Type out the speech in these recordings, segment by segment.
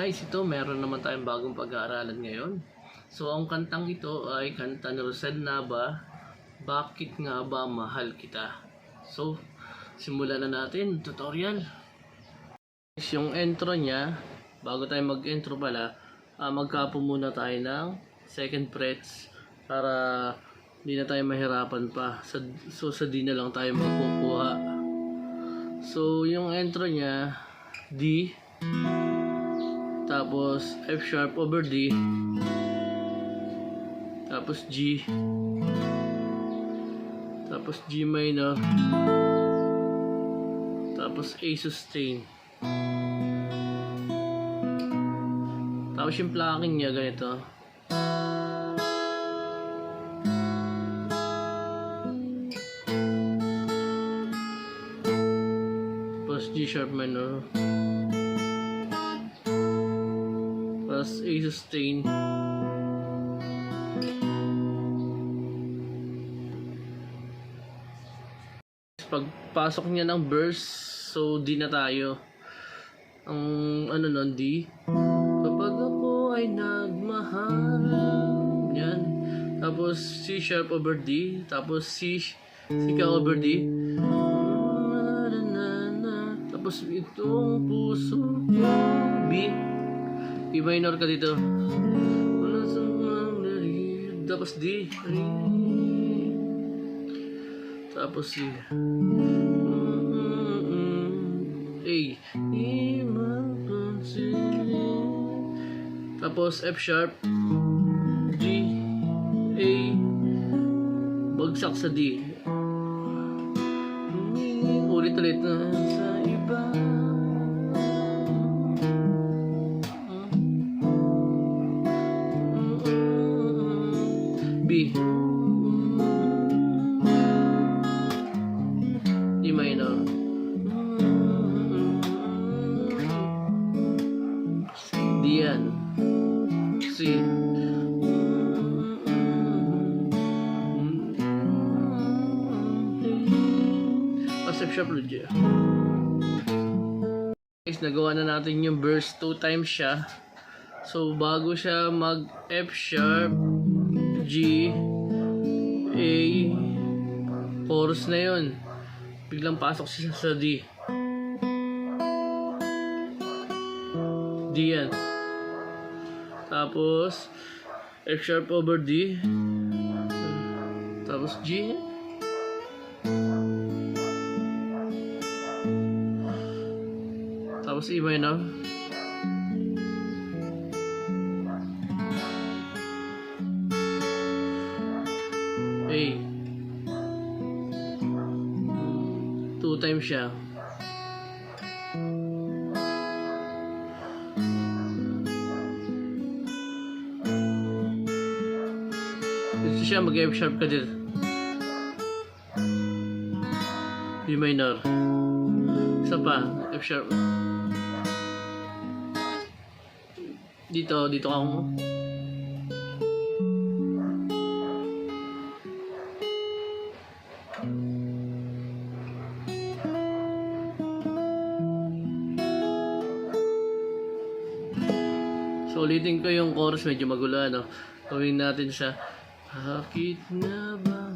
guys, ito meron naman tayong bagong pag-aaralan ngayon. So ang kantang ito ay kanta ni Rosel Nava, Bakit Nga Ba Mahal Kita. So simulan na natin tutorial. Yung intro niya, bago tayo mag-intro pala, magkapo muna tayo ng second frets para hindi na tayo mahirapan pa. So sa D na lang tayo magkukuha. So yung intro niya, D, tapos F sharp over D, tapos G, tapos G minor, tapos A sustain. Tapos yung plucking niya ganito. Tapos G sharp minor, tapos A sustain, pagpasok niya ng verse, so D na tayo. Ang ano nun, D. Kapag ako ay nagmahal, yan. Tapos C sharp over D, tapos C ka over D, tapos itong puso ko, B, B minor ka dito, tapos D, tapos C, A, tapos F sharp, G, A, bagsak sa D, ulit-ulit na sa iba, B, D minor, D yan, C, F sharp G. Guys, nagawa na natin yung verse 2 times siya. So bago siya mag F sharp G A, chorus na yun, biglang pasok siya sa D. D yan. Tapos F sharp over D, tapos G, tapos E minor, A, 2 times siya. Dito siya mag F sharp ka dito, B minor, isa pa F sharp, dito ka mo, so ulitin ko yung chorus, medyo magulo ano. Gawin natin siya. Bakit nga ba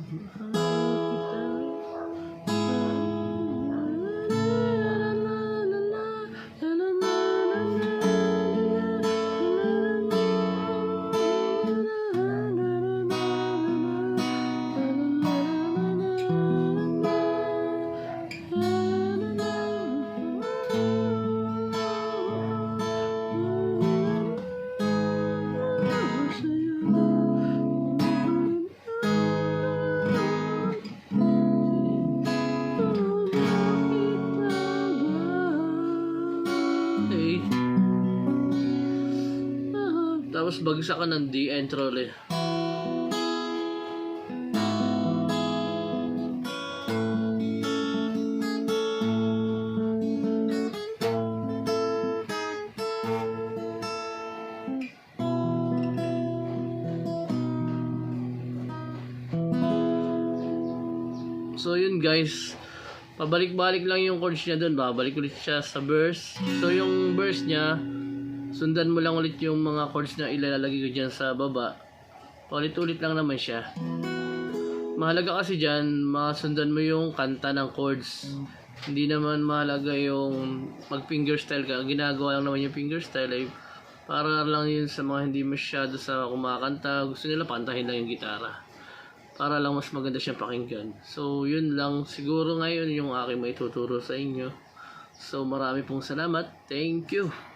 tapos bagsak ka ng D, intro ulit. So yun guys, pabalik-balik lang yung chords niya dun, babalik ulit siya sa verse. So yung verse niya, Sundan mo lang ulit yung mga chords na ilalagay ko dyan sa baba. Paulit-ulit lang naman siya. Mahalaga kasi dyan, masundan mo yung kanta ng chords. Hindi naman mahalaga yung mag-fingerstyle ka. Ang ginagawa lang naman yung fingerstyle ay para lang yun sa mga hindi masyado sa kumakanta. Gusto nila pantahin lang yung gitara. Para lang mas maganda siyang pakinggan. So, yun lang siguro ngayon yung aking maituturo sa inyo. So, marami pong salamat. Thank you.